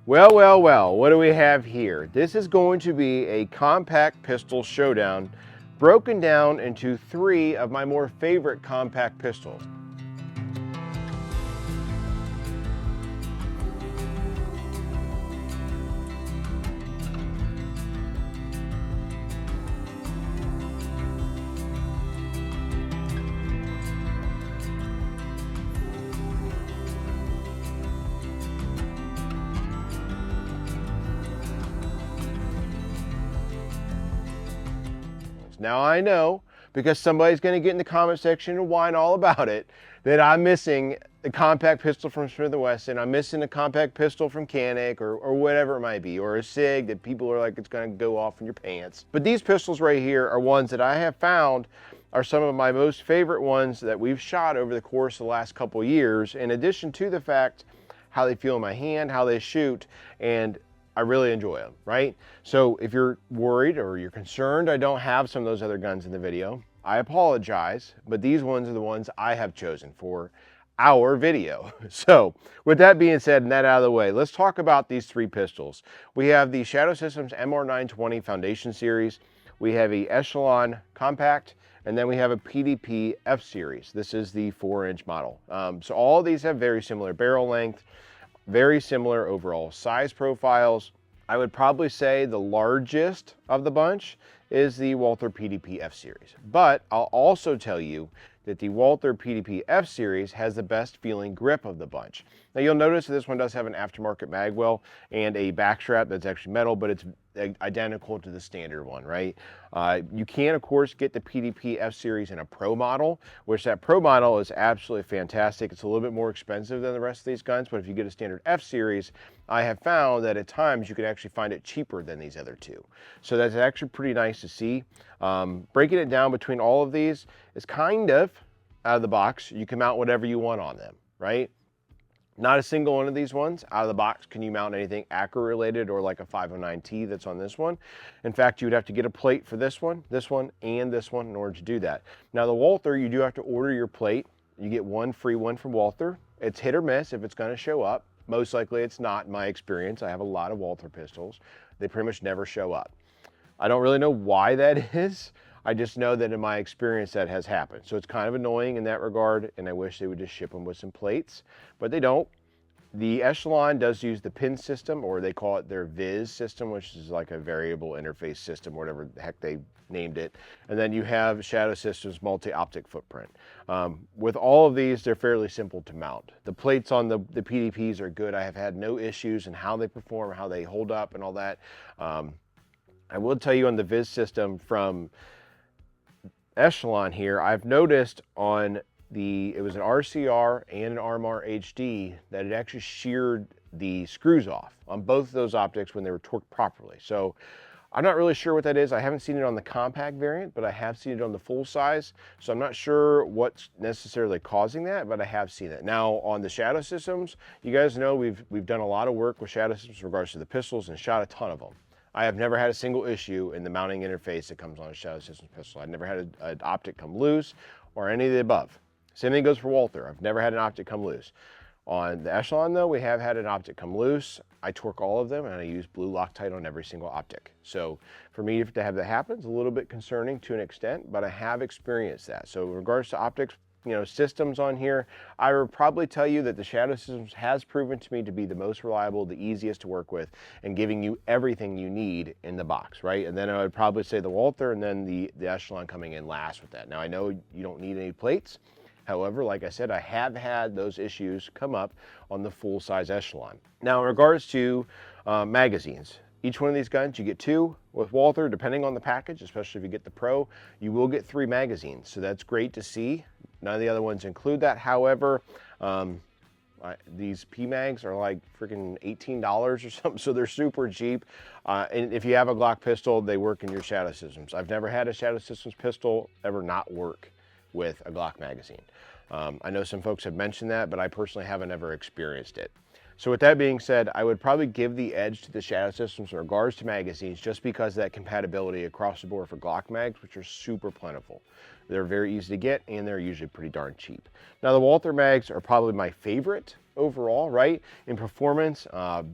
Well, what do we have here? This is going to be a compact pistol showdown broken down into 3 of my more favorite compact pistols. Now I know, because somebody's going to get in the comment section and whine all about it, that I'm missing the compact pistol from Smith & Wesson, I'm missing a compact pistol from Canik or whatever it might be, or a SIG that people are like, it's going to go off in your pants. But these pistols right here are ones that I have found are some of my most favorite ones that we've shot over the course of the last couple years, in addition to the fact how they feel in my hand, how they shoot, and I really enjoy them, right? So if you're worried or you're concerned I don't have some of those other guns in the video, I apologize, but these ones are the ones I have chosen for our video. So with that being said and that out of the way, let's talk about these 3 pistols. We have the Shadow Systems MR920 Foundation series, we have a Echelon compact, and then we have a PDP F-Series. This is the 4-inch model. So all of these have very similar barrel length, very similar overall size profiles. I would probably say the largest of the bunch is the Walther PDP F-Series. But I'll also tell you that the Walther PDP F-Series has the best feeling grip of the bunch. Now you'll notice that this one does have an aftermarket magwell and a back strap that's actually metal, but it's identical to the standard one, right? You can, of course, get the PDP F-Series in a Pro model, which that Pro model is absolutely fantastic. It's a little bit more expensive than the rest of these guns, but if you get a standard F-Series, I have found that at times you can actually find it cheaper than these other 2. So that's actually pretty nice to see. Breaking it down between all of these is kind of out of the box. You can mount whatever you want on them, right? Not a single one of these ones out of the box can you mount anything Acura related or like a 509T that's on this one. In fact, you would have to get a plate for this one, and this one in order to do that. Now the Walther, you do have to order your plate. You get one free one from Walther. It's hit or miss if it's going to show up. Most likely it's not, in my experience. I have a lot of Walther pistols. They pretty much never show up. I don't really know why that is. I just know that in my experience that has happened. So it's kind of annoying in that regard, and I wish they would just ship them with some plates, but they don't. The Echelon does use the pin system, or they call it their Viz system, which is like a variable interface system, whatever the heck they named it. And then you have Shadow Systems multi-optic footprint. With all of these, they're fairly simple to mount. The plates on the PDPs are good. I have had no issues in how they perform, how they hold up and all that. I will tell you on the Viz system from Echelon here, I've noticed on it was an RCR and an Armory HD that it actually sheared the screws off on both of those optics when they were torqued properly. So I'm not really sure what that is. I haven't seen it on the compact variant, but I have seen it on the full size. So I'm not sure what's necessarily causing that, but I have seen it. Now on the Shadow Systems, you guys know we've done a lot of work with Shadow Systems in regards to the pistols and shot a ton of them. I have never had a single issue in the mounting interface that comes on a Shadow Systems pistol. I've never had an optic come loose or any of the above. Same thing goes for Walther. I've never had an optic come loose. On the Echelon though, we have had an optic come loose. I torque all of them and I use blue Loctite on every single optic. So for me to have that happen is a little bit concerning to an extent, but I have experienced that. So in regards to optics, systems on here, I would probably tell you that the Shadow Systems has proven to me to be the most reliable, the easiest to work with, and giving you everything you need in the box, right? And then I would probably say the Walther and then the Echelon coming in last with that. Now I know you don't need any plates. However, like I said, I have had those issues come up on the full-size Echelon. Now in regards to magazines, each one of these guns, you get 2. With Walther, depending on the package, especially if you get the Pro, you will get 3 magazines. So that's great to see. None of the other ones include that. However, these PMags are like freaking $18 or something, so they're super cheap. And if you have a Glock pistol, they work in your Shadow Systems. I've never had a Shadow Systems pistol ever not work with a Glock magazine. I know some folks have mentioned that, but I personally haven't ever experienced it. So with that being said, I would probably give the edge to the Shadow Systems in regards to magazines just because of that compatibility across the board for Glock mags, which are super plentiful. They're very easy to get and they're usually pretty darn cheap. Now the Walther mags are probably my favorite overall, right? In performance,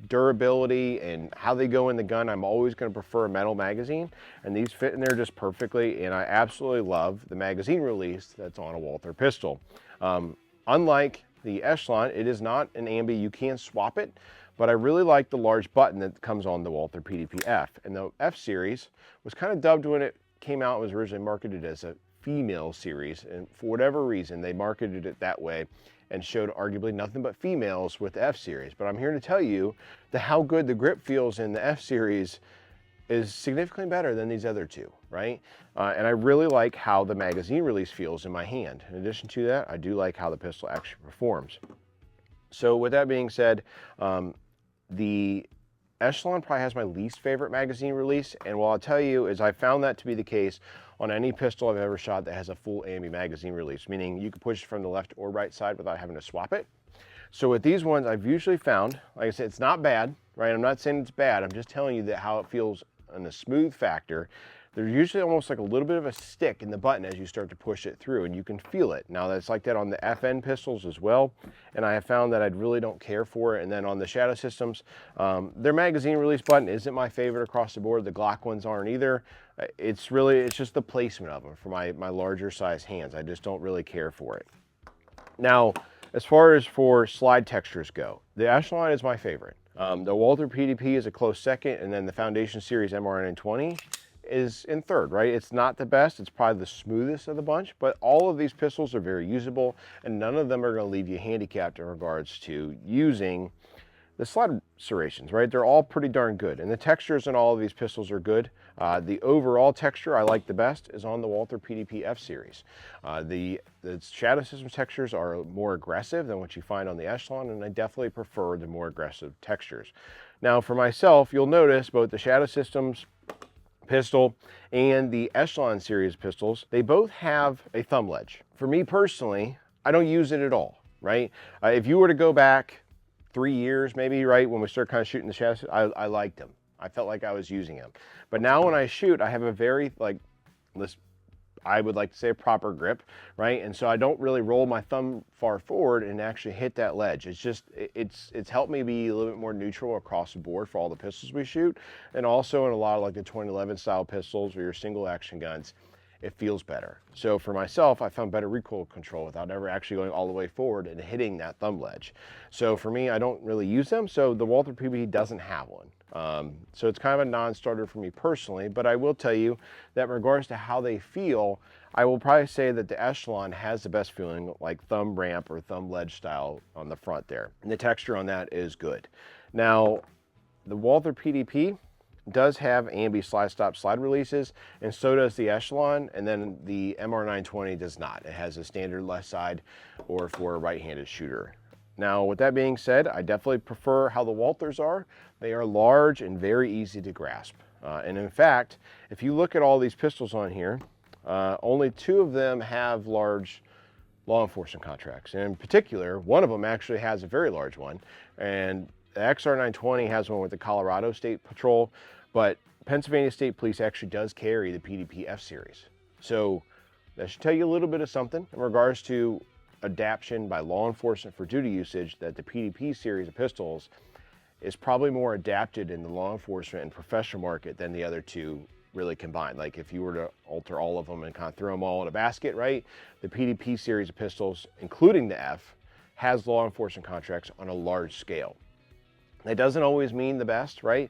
durability, and how they go in the gun, I'm always going to prefer a metal magazine, and these fit in there just perfectly, and I absolutely love the magazine release that's on a Walther pistol. Unlike the Echelon, it is not an ambi, you can swap it, but I really like the large button that comes on the Walther PDP F. And the F-Series was kind of dubbed when it came out, it was originally marketed as a female series, and for whatever reason, they marketed it that way and showed arguably nothing but females with the F-Series. But I'm here to tell you that how good the grip feels in the F-Series is significantly better than these other two, right? And I really like how the magazine release feels in my hand. In addition to that, I do like how the pistol actually performs. So with that being said, the Echelon probably has my least favorite magazine release, and what I'll tell you is I found that to be the case on any pistol I've ever shot that has a full ambi magazine release, meaning you can push it from the left or right side without having to swap it. So with these ones, I've usually found, like I said, it's not bad, right? I'm not saying it's bad, I'm just telling you that how it feels on the smooth factor. There's usually almost like a little bit of a stick in the button as you start to push it through, and you can feel it. Now that's like that on the FN pistols as well, and I have found that I really don't care for it. And then on the Shadow Systems, their magazine release button isn't my favorite across the board. The Glock ones aren't either. It's just the placement of them for my larger size hands. I just don't really care for it. Now, as far as for slide textures go, the Echelon is my favorite. The Walther PDP is a close second, and then the Foundation Series MR920 is in third, right? It's not the best, it's probably the smoothest of the bunch, but all of these pistols are very usable, and none of them are gonna leave you handicapped in regards to using the slide serrations, right? They're all pretty darn good, and the textures in all of these pistols are good. The overall texture I like the best is on the Walther PDP F-Series. The Shadow Systems textures are more aggressive than what you find on the Echelon, and I definitely prefer the more aggressive textures. Now for myself, you'll notice both the Shadow Systems pistol and the Echelon series pistols, they both have a thumb ledge. For me personally, I don't use it at all, right? If you were to go back 3 years maybe, right, when we started kind of shooting the Shadow, I liked them. I felt like I was using them. But now when I shoot, I have a very, I would like to say a proper grip, right? And so I don't really roll my thumb far forward and actually hit that ledge. It's just, it's helped me be a little bit more neutral across the board for all the pistols we shoot. And also in a lot of like the 2011 style pistols or your single action guns, it feels better. So for myself, I found better recoil control without ever actually going all the way forward and hitting that thumb ledge. So for me, I don't really use them. So the Walther PDP doesn't have one. So it's kind of a non-starter for me personally, but I will tell you that in regards to how they feel, I will probably say that the Echelon has the best feeling, like thumb ramp or thumb ledge style on the front there. And the texture on that is good. Now, the Walther PDP does have ambi slide stop slide releases, and so does the Echelon, and then the MR920 does not. It has a standard left side or for a right-handed shooter. Now, with that being said, I definitely prefer how the Walthers are. They are large and very easy to grasp. And in fact, if you look at all these pistols on here, only 2 of them have large law enforcement contracts. And in particular, one of them actually has a very large one. And the XR920 has one with the Colorado State Patrol, but Pennsylvania State Police actually does carry the PDP F-Series. So that should tell you a little bit of something in regards to adaptation by law enforcement for duty usage, that the PDP series of pistols is probably more adapted in the law enforcement and professional market than the other 2 really combined. Like if you were to alter all of them and kind of throw them all in a basket, right? The PDP series of pistols, including the F, has law enforcement contracts on a large scale. That doesn't always mean the best, right?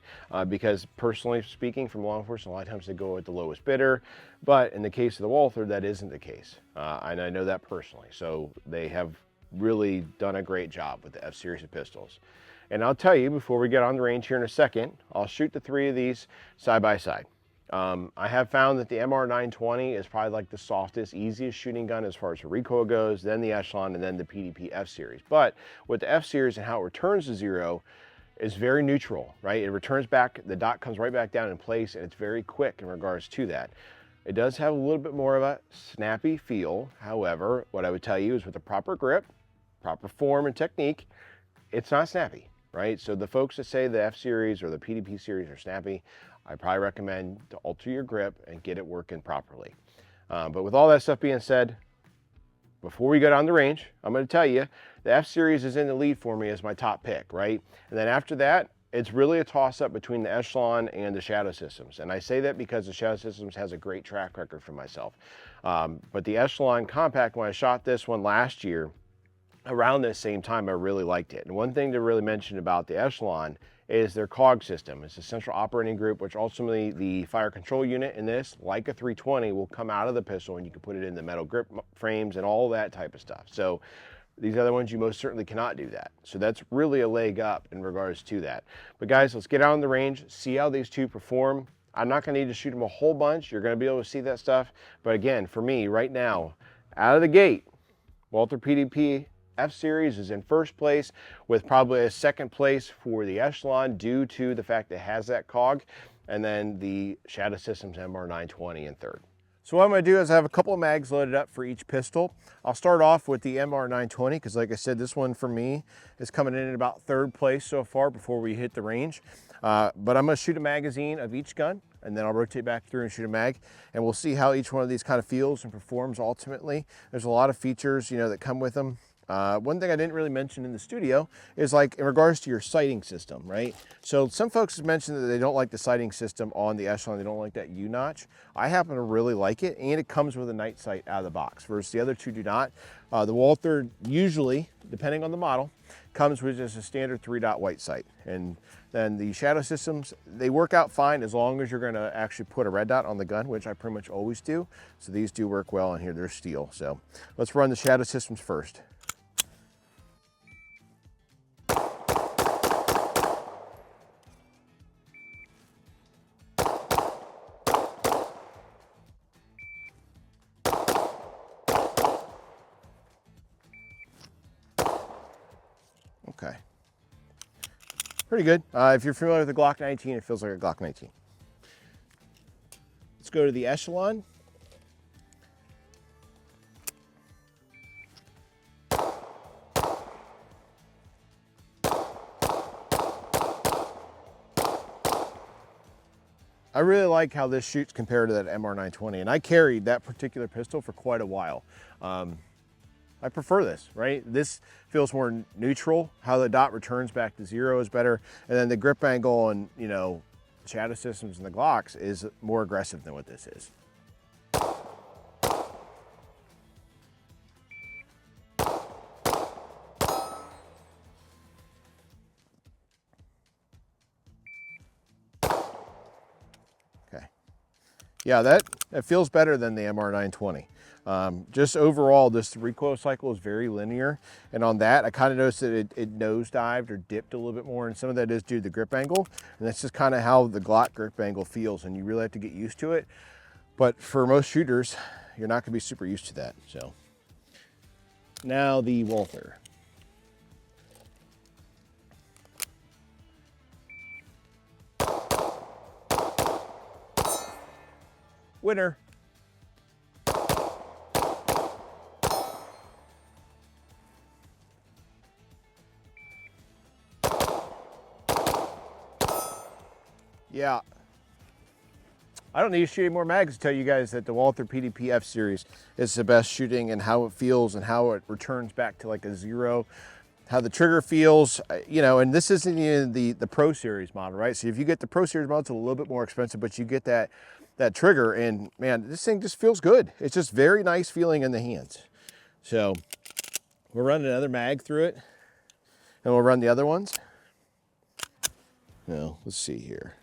Because personally speaking, from law enforcement, a lot of times they go with the lowest bidder. But in the case of the Walther, that isn't the case. And I know that personally. So they have really done a great job with the F-Series of pistols. And I'll tell you, before we get on the range here in a second, I'll shoot the 3 of these side by side. I have found that the MR920 is probably like the softest, easiest shooting gun as far as the recoil goes, then the Echelon, and then the PDP F-Series. But with the F-Series and how it returns to 0, is very neutral, right? It returns back, the dot comes right back down in place, and it's very quick in regards to that. It does have a little bit more of a snappy feel. However, what I would tell you is with the proper grip, proper form and technique, it's not snappy. right? So the folks that say the F-Series or the PDP series are snappy, I probably recommend to alter your grip and get it working properly. But with all that stuff being said, before we go down the range, I'm going to tell you the F-Series is in the lead for me as my top pick, right? And then after that, it's really a toss-up between the Echelon and the Shadow Systems. And I say that because the Shadow Systems has a great track record for myself. But the Echelon Compact, when I shot this one last year, around this same time, I really liked it. And one thing to really mention about the Echelon is their COG system. It's a central operating group, which ultimately the fire control unit in this, like a 320, will come out of the pistol and you can put it in the metal grip frames and all that type of stuff. So these other ones, you most certainly cannot do that. So that's really a leg up in regards to that. But guys, let's get out on the range, see how these two perform. I'm not gonna need to shoot them a whole bunch. You're gonna be able to see that stuff. But again, for me right now, out of the gate, Walther PDP F-Series is in first place, with probably a second place for the Echelon due to the fact that it has that COG, and then the Shadow Systems MR920 in third. So what I'm going to do is I have a couple of mags loaded up for each pistol. I'll start off with the MR920 because, like I said, this one for me is coming in at about third place so far before we hit the range. But I'm going to shoot a magazine of each gun, and then I'll rotate back through and shoot a mag, and we'll see how each one of these kind of feels and performs ultimately. There's a lot of features, you know, that come with them. One thing I didn't really mention in the studio is like in regards to your sighting system, right? So some folks have mentioned that they don't like the sighting system on the Echelon. They don't like that U-notch. I happen to really like it, and it comes with a night sight out of the box, whereas the other two do not. The Walther usually, depending on the model, comes with just a standard 3-dot white sight. And then the Shadow Systems, they work out fine as long as you're gonna actually put a red dot on the gun, which I pretty much always do. So these do work well, and here they're steel. So let's run the Shadow Systems first. Okay, pretty good. If you're familiar with the Glock 19, it feels like a Glock 19. Let's go to the Echelon. I really like how this shoots compared to that MR920, and I carried that particular pistol for quite a while. I prefer this, right? This feels more neutral. How the dot returns back to zero is better. And then the grip angle on, you know, Shadow Systems and the Glocks is more aggressive than what this is. Okay. Yeah, that feels better than the MR920. Just overall, this recoil cycle is very linear, and on that I kind of noticed that it nosedived or dipped a little bit more, and some of that is due to the grip angle, and that's just kind of how the Glock grip angle feels, and you really have to get used to it. But for most shooters, you're not going to be super used to that. So now the Walther. Winner. Yeah, I don't need to shoot any more mags to tell you guys that the Walther PDP F-Series is the best shooting, and how it feels and how it returns back to like a zero, how the trigger feels, you know. And this isn't even the Pro Series model, right? So if you get the Pro Series model, it's a little bit more expensive, but you get that trigger, and man, this thing just feels good. It's just very nice feeling in the hands. So we'll run another mag through it, and we'll run the other ones. Now, let's see here.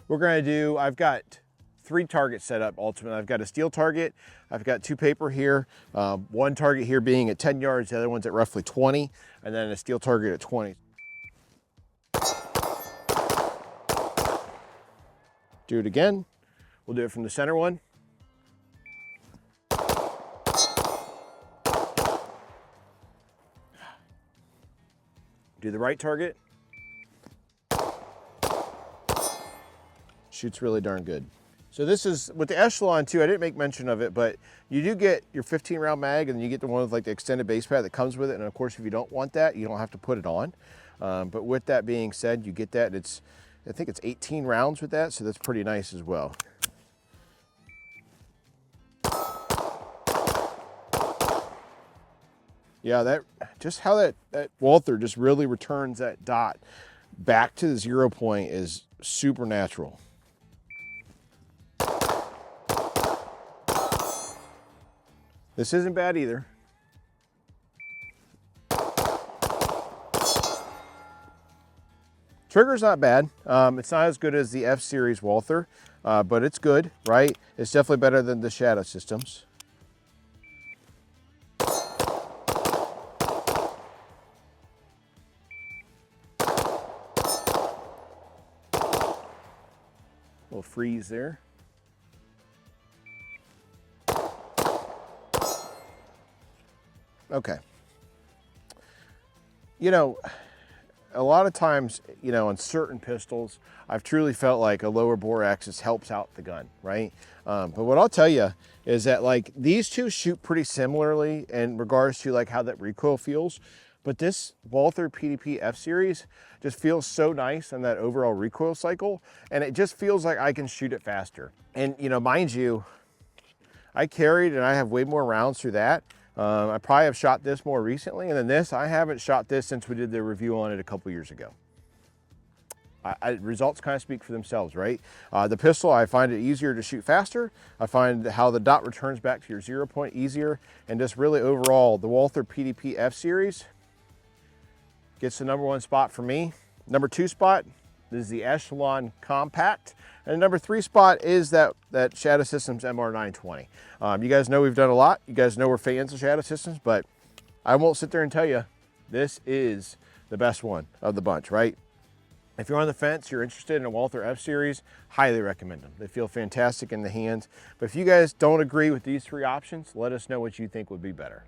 We're gonna do, I've got 3 targets set up ultimately. I've got a steel target, I've got 2 paper here, one target here being at 10 yards, the other one's at roughly 20, and then a steel target at 20. Do it again. We'll do it from the center one. Do the right target. Shoots really darn good. So this is with the Echelon too. I didn't make mention of it, but you do get your 15-round mag, and then you get the one with like the extended base pad that comes with it. And of course, if you don't want that, you don't have to put it on. But with that being said, you get that. I think it's 18 rounds with that, so that's pretty nice as well. Yeah, just how that Walther just really returns that dot back to the 0 point is super natural. This isn't bad either. Trigger's not bad. It's not as good as the F-Series Walther, but it's good, right? It's definitely better than the Shadow Systems. Little freeze there. Okay. You know, a lot of times, you know, on certain pistols, I've truly felt like a lower bore axis helps out the gun, right? But what I'll tell you is that like these two shoot pretty similarly in regards to like how that recoil feels. But this Walther PDP F-Series just feels so nice on that overall recoil cycle. And it just feels like I can shoot it faster. And, you know, mind you, I carried and I have way more rounds through that. I probably have shot this more recently, and then this, I haven't shot this since we did the review on it a couple years ago. Results kind of speak for themselves, right? The pistol, I find it easier to shoot faster. I find how the dot returns back to your 0 point easier, and just really overall, the Walther PDP F-Series gets the #1 spot for me. #2 spot is the Echelon Compact. And the #3 spot is that Shadow Systems MR920. You guys know we've done a lot. You guys know we're fans of Shadow Systems, but I won't sit there and tell you this is the best one of the bunch, right? If you're on the fence, you're interested in a Walther F-Series, highly recommend them. They feel fantastic in the hands. But if you guys don't agree with these 3 options, let us know what you think would be better.